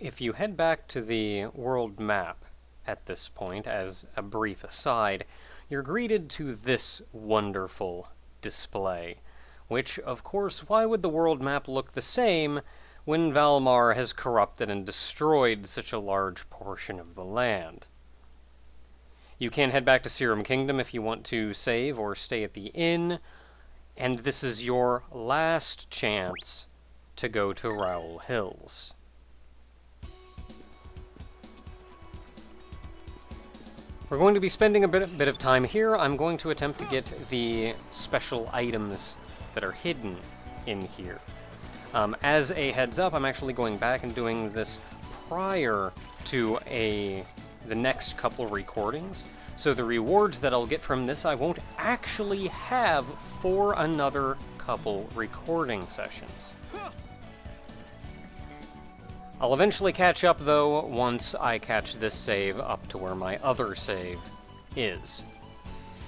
If you head back to the world map at this point, as a brief aside, you're greeted to this wonderful display. Which, of course, why would the world map look the same when Valmar has corrupted and destroyed such a large portion of the land? You can head back to Serum Kingdom if you want to save or stay at the inn, and this is your last chance to go to Raul Hills. We're going to be spending a bit of time here. I'm going to attempt to get the special items that are hidden in here. As a heads up, I'm actually going back and doing this prior to the next couple recordings. So the rewards that I'll get from this I won't actually have for another couple recording sessions. I'll eventually catch up, though, once I catch this save up to where my other save is.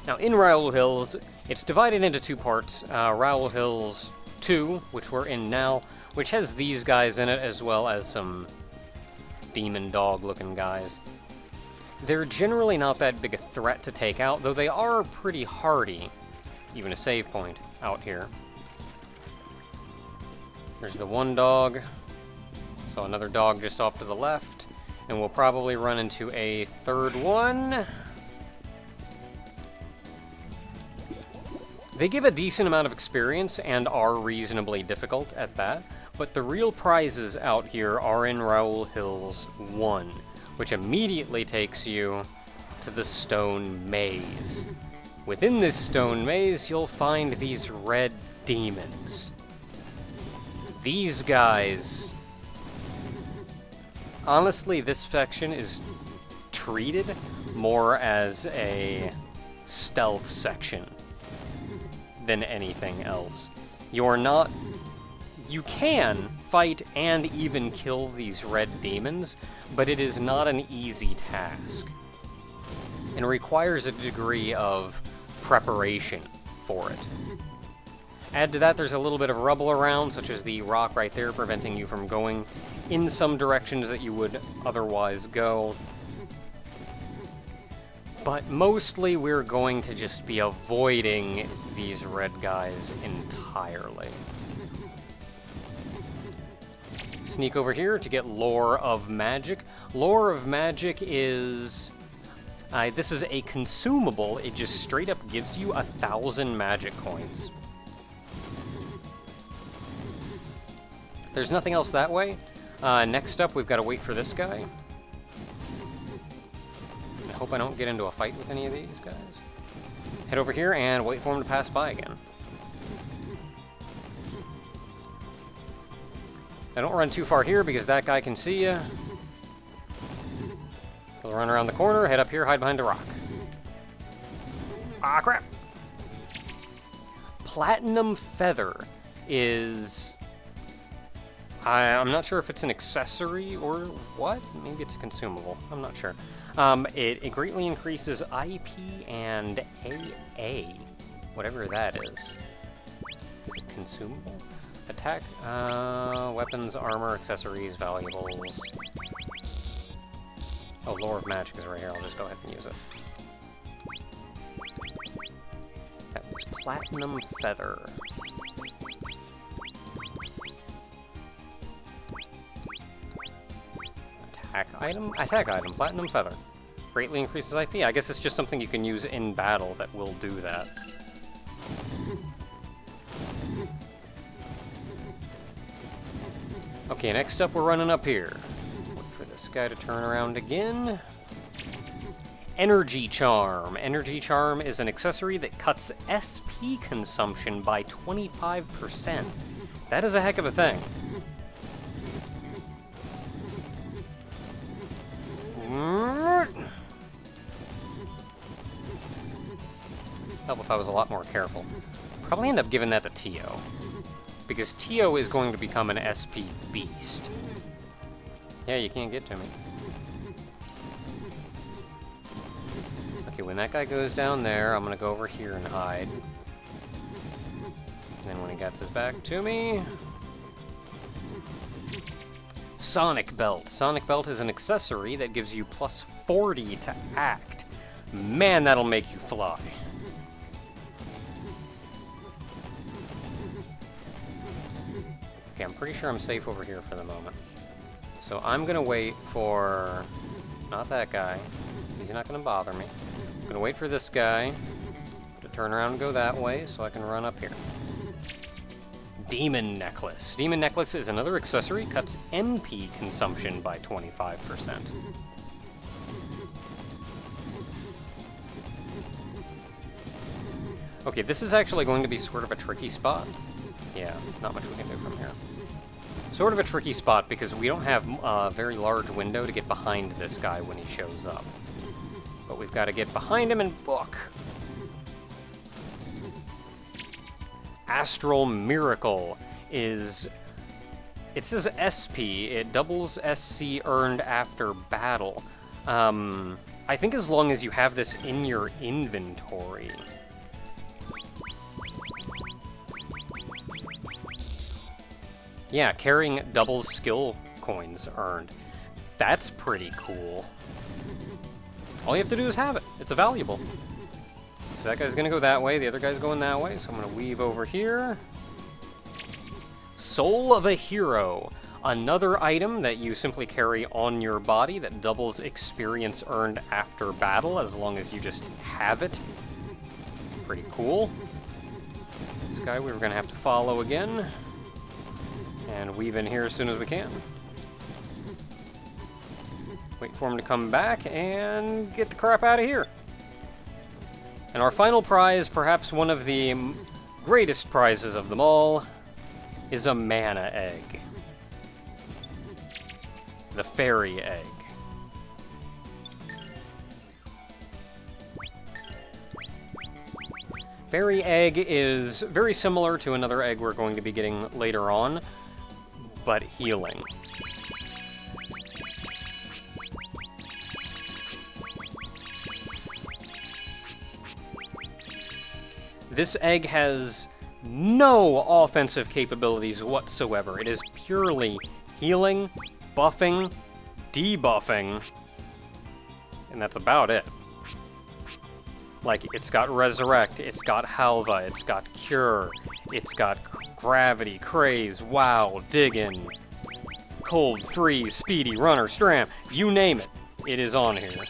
Now, in Raul Hills, it's divided into two parts. Raul Hills 2, which we're in now, which has these guys in it, as well as some demon dog-looking guys. They're generally not that big a threat to take out, though they are pretty hardy. Even a save point out here. There's the one dog. So another dog just off to the left, and we'll probably run into a third one. They give a decent amount of experience and are reasonably difficult at that, but the real prizes out here are in Raul Hills 1, which immediately takes you to the stone maze. Within this stone maze, you'll find these red demons. These guys... Honestly, this section is treated more as a stealth section than anything else. You can fight and even kill these red demons, but it is not an easy task, and requires a degree of preparation for it. Add to that, there's a little bit of rubble around, such as the rock right there, preventing you from going in some directions that you would otherwise go. But mostly we're going to just be avoiding these red guys entirely. Sneak over here to get Lore of Magic. Lore of Magic is... this is a consumable. It just straight up gives you 1,000 magic coins. There's nothing else that way. Next up, we've got to wait for this guy. I hope I don't get into a fight with any of these guys. Head over here and wait for him to pass by again. Now don't run too far here because that guy can see you. He'll run around the corner, head up here, hide behind a rock. Ah, crap! Platinum Feather is... I'm not sure if it's an accessory or what. Maybe it's a consumable. I'm not sure. It greatly increases IP and AA, whatever that is. Is it consumable? Attack, weapons, armor, accessories, valuables. Oh, Lore of Magic is right here. I'll just go ahead and use it. That was Platinum Feather. Attack item, Platinum Feather. Greatly increases IP. I guess it's just something you can use in battle that will do that. Okay, next up we're running up here. Wait for this guy to turn around again. Energy Charm. Energy Charm is an accessory that cuts SP consumption by 25%. That is a heck of a thing. Help if I was a lot more careful. Probably end up giving that to Tio, because Tio is going to become an SP beast. Yeah, you can't get to me. Okay, when that guy goes down there, I'm gonna go over here and hide. And then when he gets his back to me... Sonic Belt. Sonic Belt is an accessory that gives you plus 40 to act. Man, that'll make you fly. Okay, I'm pretty sure I'm safe over here for the moment. So I'm gonna wait for... not that guy. He's not gonna bother me. I'm gonna wait for this guy to turn around and go that way so I can run up here. Demon Necklace. Demon Necklace is another accessory, cuts MP consumption by 25%. Okay, this is actually going to be sort of a tricky spot. Yeah, not much we can do from here. Sort of a tricky spot because we don't have a very large window to get behind this guy when he shows up. But we've got to get behind him and book. Astral Miracle is... it says SP. It doubles SC earned after battle. I think as long as you have this in your inventory... yeah, carrying doubles skill coins earned. That's pretty cool. All you have to do is have it. It's a valuable. So that guy's gonna go that way, the other guy's going that way, so I'm gonna weave over here. Soul of a Hero. Another item that you simply carry on your body that doubles experience earned after battle as long as you just have it. Pretty cool. This guy we're gonna have to follow again. And weave in here as soon as we can. Wait for him to come back and get the crap out of here. And our final prize, perhaps one of the greatest prizes of them all, is a mana egg. The fairy egg. Fairy egg is very similar to another egg we're going to be getting later on, but healing. This egg has no offensive capabilities whatsoever. It is purely healing, buffing, debuffing, and that's about it. Like, it's got Resurrect, it's got Halva, it's got Cure, it's got Gravity, Craze, Wow, Diggin', Cold, Freeze, Speedy, Runner, Stram, you name it, it is on here.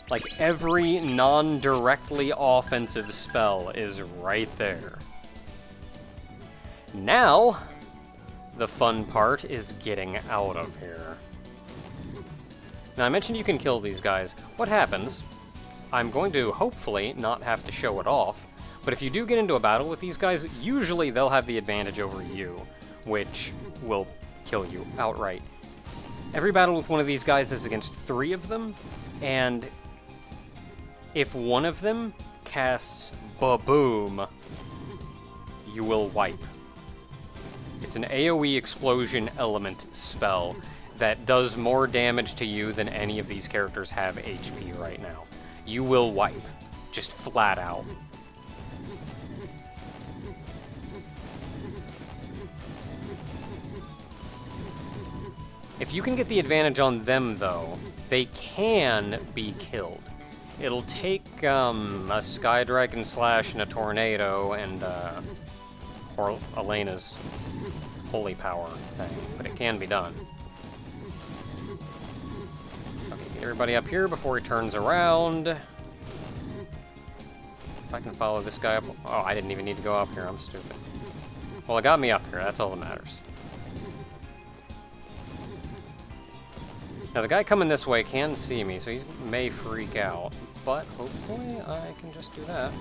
Like, every non-directly offensive spell is right there. Now, the fun part is getting out of here. Now, I mentioned you can kill these guys. What happens, I'm going to hopefully not have to show it off, but if you do get into a battle with these guys, usually they'll have the advantage over you, which will kill you outright. Every battle with one of these guys is against 3 of them, and if one of them casts Ba-Boom, you will wipe. It's an AoE explosion element spell that does more damage to you than any of these characters have HP right now. You will wipe. Just flat out. If you can get the advantage on them, though, they can be killed. It'll take a Sky Dragon Slash and a Tornado and or Elena's Holy Power thing, but it can be done. Okay, get everybody up here before he turns around. If I can follow this guy up... oh, I didn't even need to go up here, I'm stupid. Well, it got me up here, that's all that matters. Now, the guy coming this way can see me, so he may freak out, but hopefully I can just do that.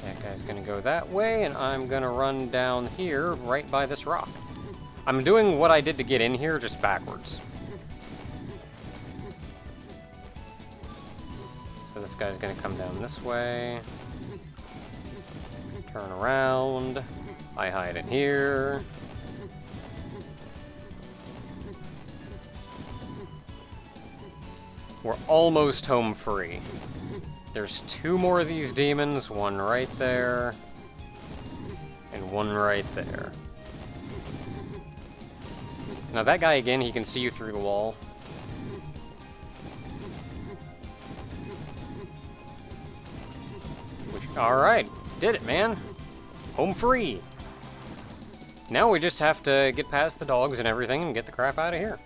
That guy's gonna go that way, and I'm gonna run down here right by this rock. I'm doing what I did to get in here, just backwards. So this guy's gonna come down this way. Turn around. I hide in here. We're almost home free. There's 2 more of these demons, one right there, and one right there. Now that guy, again, he can see you through the wall. Alright, did it, man. Home free. Now we just have to get past the dogs and everything and get the crap out of here.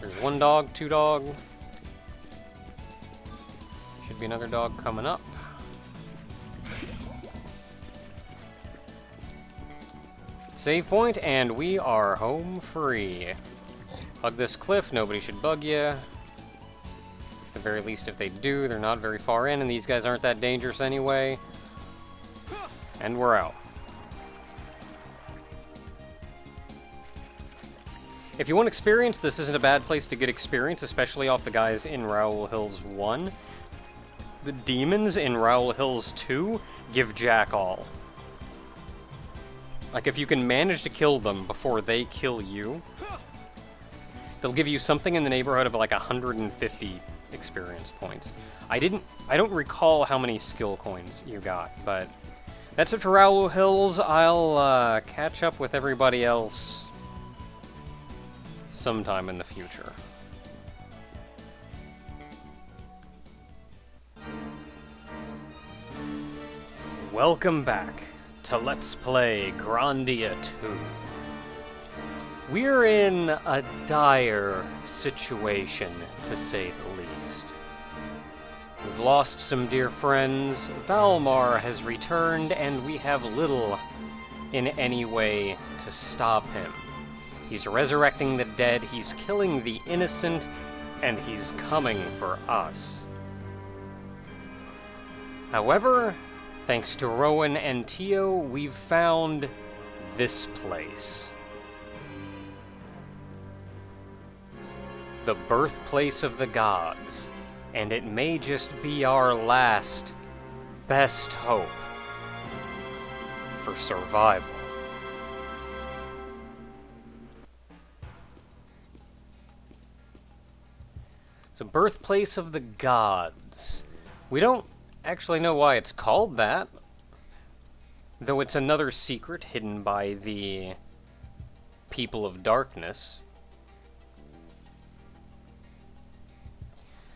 There's one dog, two dog. Should be another dog coming up. Save point, and we are home free. Hug this cliff, nobody should bug you. At the very least, if they do, they're not very far in, and these guys aren't that dangerous anyway. And we're out. If you want experience, this isn't a bad place to get experience, especially off the guys in Raul Hills 1. The demons in Raul Hills 2 give jack all. Like, if you can manage to kill them before they kill you, they'll give you something in the neighborhood of like 150 experience points. I don't recall how many skill coins you got, but that's it for Raul Hills. I'll catch up with everybody else sometime in the future. Welcome back to Let's Play Grandia 2. We're in a dire situation, to say the least. We've lost some dear friends, Valmar has returned, and we have little in any way to stop him. He's resurrecting the dead, he's killing the innocent, and he's coming for us. However, thanks to Rowan and Tio, we've found this place. The birthplace of the gods, and it may just be our last, best hope for survival. So, birthplace of the gods. We don't actually know why it's called that, though it's another secret hidden by the people of darkness.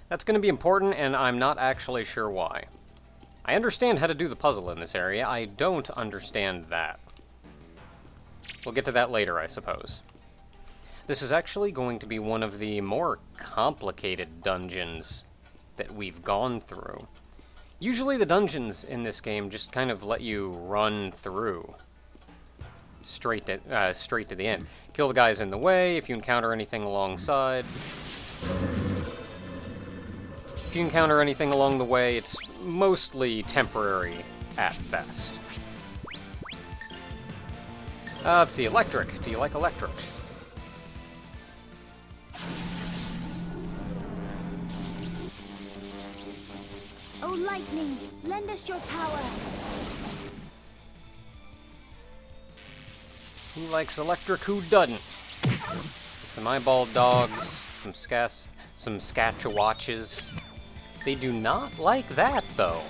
That's going to be important, and I'm not actually sure why. I understand how to do the puzzle in this area. I don't understand that. We'll get to that later, I suppose. This is actually going to be one of the more complicated dungeons that we've gone through. Usually the dungeons in this game just kind of let you run through straight to the end. Kill the guys in the way if you encounter anything alongside. If you encounter anything along the way, it's mostly temporary at best. Let's see, electric. Do you like electric? Oh, lightning, lend us your power. Who likes electric? Who doesn't? Some eyeballed dogs, some Scatchawatches. They do not like that, though.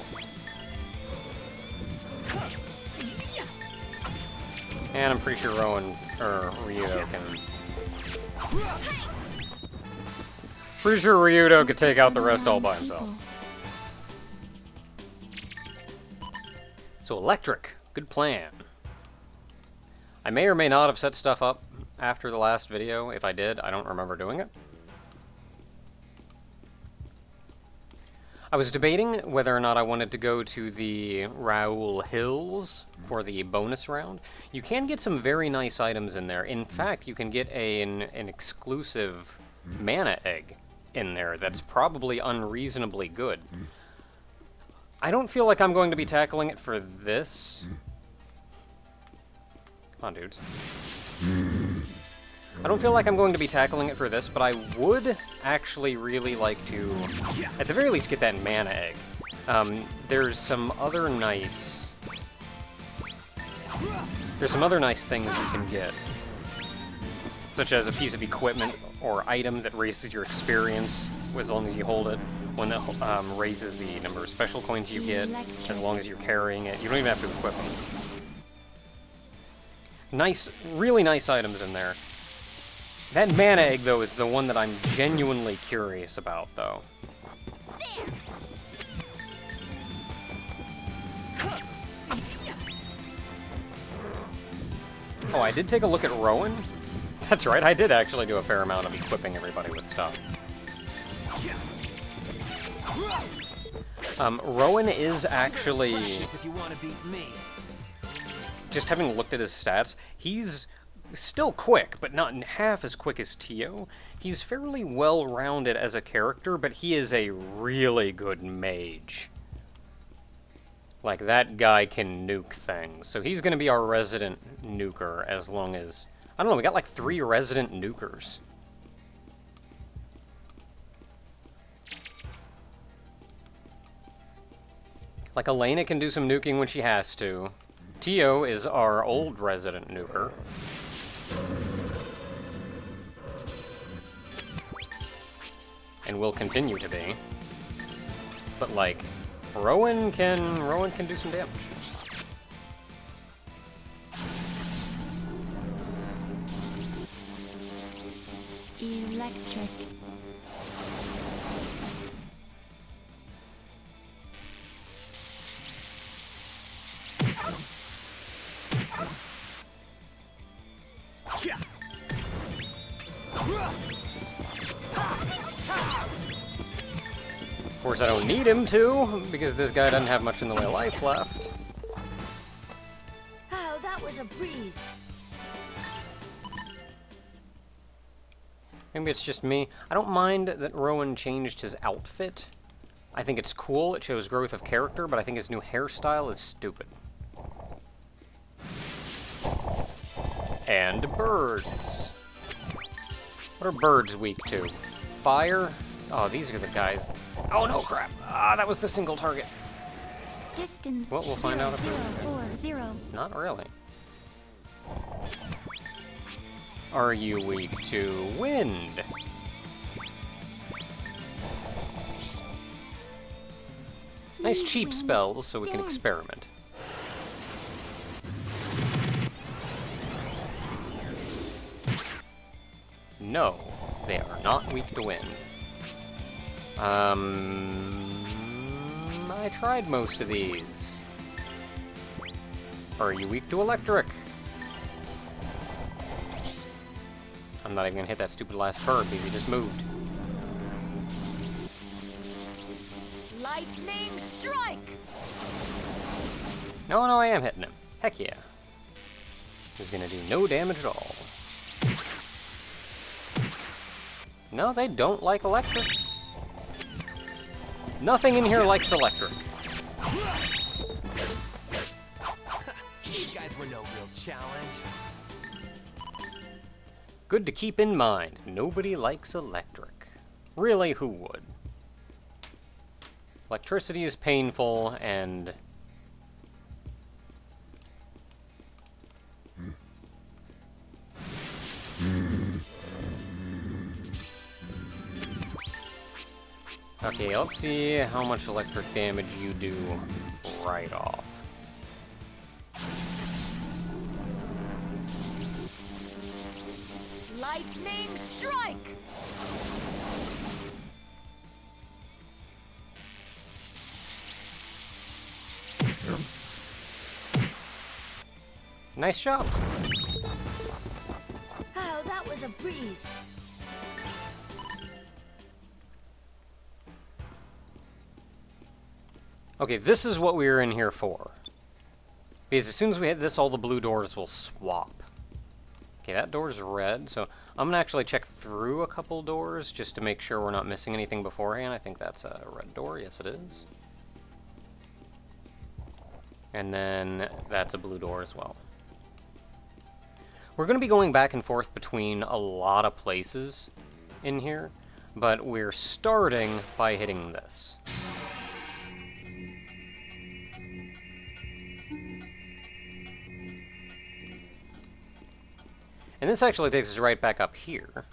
And I'm pretty sure Ryudo can... Pretty sure Ryudo could take out the rest all by himself. So electric, good plan. I may or may not have set stuff up after the last video. If I did, I don't remember doing it. I was debating whether or not I wanted to go to the Raul Hills for the bonus round. You can get some very nice items in there. In fact, you can get an exclusive mana egg in there that's probably unreasonably good. I don't feel like I'm going to be tackling it for this. Come on, dudes. I don't feel like I'm going to be tackling it for this, but I would actually really like to, at the very least, get that mana egg. There's some other nice things you can get, such as a piece of equipment or item that raises your experience. as long as you hold it. One that raises the number of special coins you get, as long as you're carrying it. You don't even have to equip them. Nice, really nice items in there. That mana egg, though, is the one that I'm genuinely curious about, though. Oh, I did take a look at Rowan. That's right, I did actually do a fair amount of equipping everybody with stuff. Rowan is actually... Just having looked at his stats, he's still quick, but not half as quick as Tio. He's fairly well-rounded as a character, but he is a really good mage. Like, that guy can nuke things. So he's going to be our resident nuker as long as... I don't know, we got like 3 resident nukers. Like, Elena can do some nuking when she has to. Tio is our old resident nuker. And will continue to be. But, like, Rowan can do some damage. Electric. Of course, I don't need him to, because this guy doesn't have much in the way of life left. Oh, that was a breeze. Maybe it's just me. I don't mind that Rowan changed his outfit. I think it's cool, it shows growth of character, but I think his new hairstyle is stupid. And birds. What are birds weak to? Fire? Oh, these are the guys. Oh no, crap! Ah, that was the single target. Distance. Well, we'll find out if it's 0, 4, 0. Not really. Are you weak to wind? Nice cheap spell, so we can experiment. No, they are not weak to wind. I tried most of these. Are you weak to electric? I'm not even gonna hit that stupid last bird because he just moved. Lightning strike! No, I am hitting him. Heck yeah. He's gonna do no damage at all. No, they don't like electric. Nothing in here likes electric. These guys were no real challenge. Good to keep in mind, nobody likes electric. Really, who would? Electricity is painful, and... Okay, let's see how much electric damage you do right off. Lightning strike! Nice job. Oh, that was a breeze. Okay, this is what we were in here for. Because as soon as we hit this, all the blue doors will swap. Okay, that door's red, so I'm gonna actually check through a couple doors just to make sure we're not missing anything beforehand. I think that's a red door. Yes, it is. And then that's a blue door as well. We're gonna be going back and forth between a lot of places in here, but we're starting by hitting this. And this actually takes us right back up here.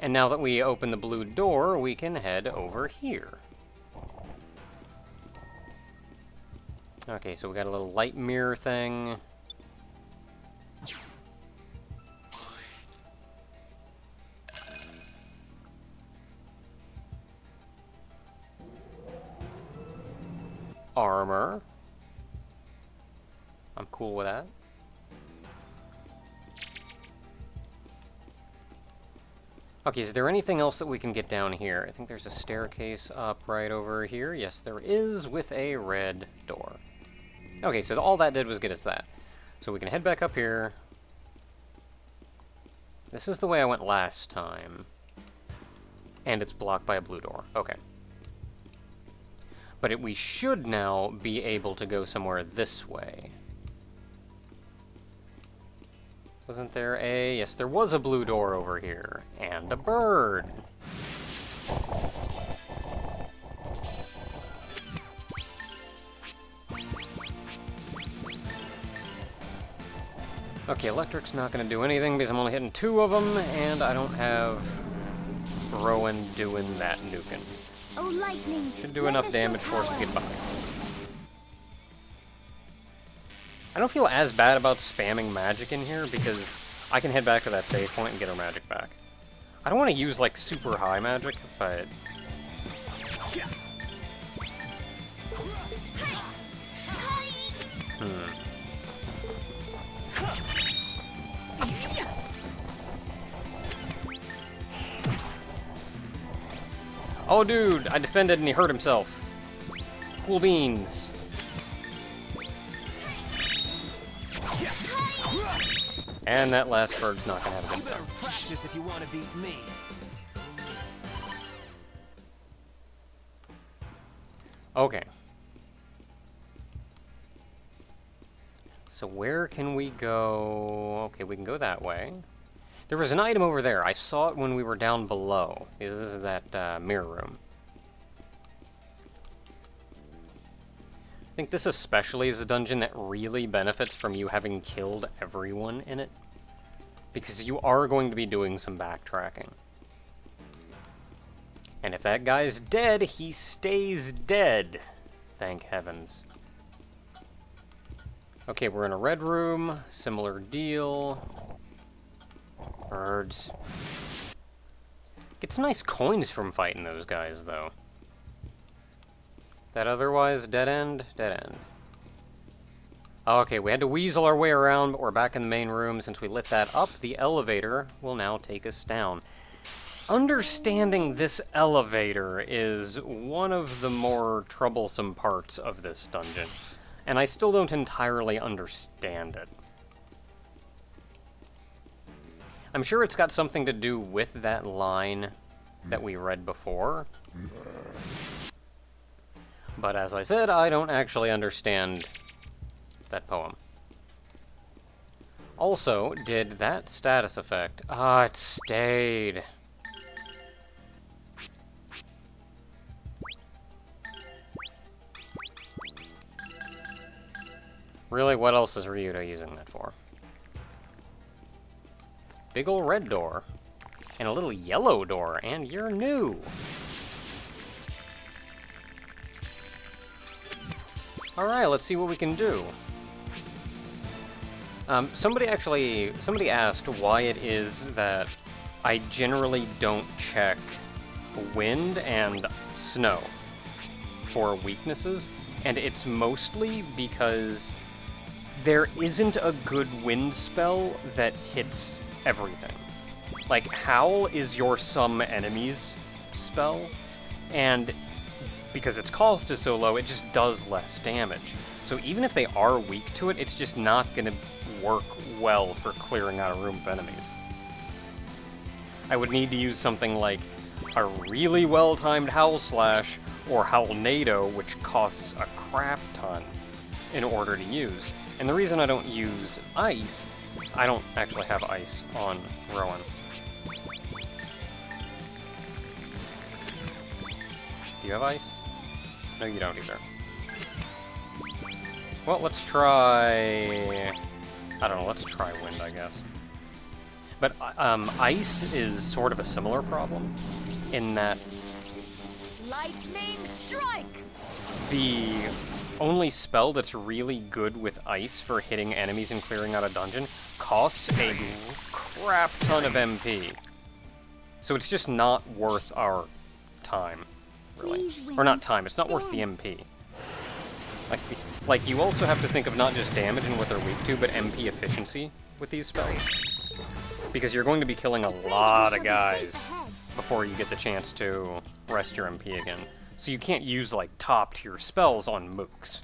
And now that we open the blue door, we can head over here. Okay, so we got a little light mirror thing. Armor. I'm cool with that. Okay, is there anything else that we can get down here? I think there's a staircase up right over here. Yes, there is, with a red door. Okay, so all that did was get us that. So we can head back up here. This is the way I went last time. And it's blocked by a blue door. Okay. But we should now be able to go somewhere this way. Wasn't there a... Yes, there was a blue door over here. And a bird. Okay, electric's not going to do anything because I'm only hitting 2 of them, and I don't have Rowan doing that nuking. Oh, lightning! Should do enough damage for us to get by. I don't feel as bad about spamming magic in here because I can head back to that save point and get our magic back. I don't want to use, like, super high magic, but... Oh, dude, I defended and he hurt himself. Cool beans. And that last bird's not gonna have a good time. Practice if you want to beat me. Okay. So where can we go? Okay, we can go that way. There was an item over there. I saw it when we were down below. This is that mirror room. I think this especially is a dungeon that really benefits from you having killed everyone in it. Because you are going to be doing some backtracking. And if that guy's dead, he stays dead. Thank heavens. Okay, we're in a red room. Similar deal. Birds. Get some nice coins from fighting those guys, though. That otherwise dead end? Dead end. Okay, we had to weasel our way around, but we're back in the main room. Since we lit that up, the elevator will now take us down. Understanding this elevator is one of the more troublesome parts of this dungeon, and I still don't entirely understand it. I'm sure it's got something to do with that line that we read before. But as I said, I don't actually understand that poem. Also, did that status effect... Ah, it stayed. Really, what else is Ryuta using that for? Big ol' red door. And a little yellow door, and you're new. Alright, let's see what we can do. Somebody asked why it is that I generally don't check wind and snow for weaknesses, and it's mostly because there isn't a good wind spell that hits everything. Like, Howl is your some enemies spell, and because its cost is so low, it just does less damage. So even if they are weak to it, it's just not going to work well for clearing out a room of enemies. I would need to use something like a really well-timed Howl Slash or Howlnado, which costs a crap ton in order to use. And the reason I don't use Ice, I don't actually have Ice on Rowan. Do you have Ice? No, you don't either. Well, let's try... I don't know, let's try Wind, I guess. But ice is sort of a similar problem in that Lightning strike! the only spell that's really good with ice for hitting enemies and clearing out a dungeon costs a crap ton of MP. So it's just not worth our time, really. Or not time, it's not worth the MP. Like, you also have to think of not just damage and what they're weak to, but MP efficiency with these spells. Because you're going to be killing a lot of guys before you get the chance to rest your MP again. So you can't use, like, top-tier spells on mooks.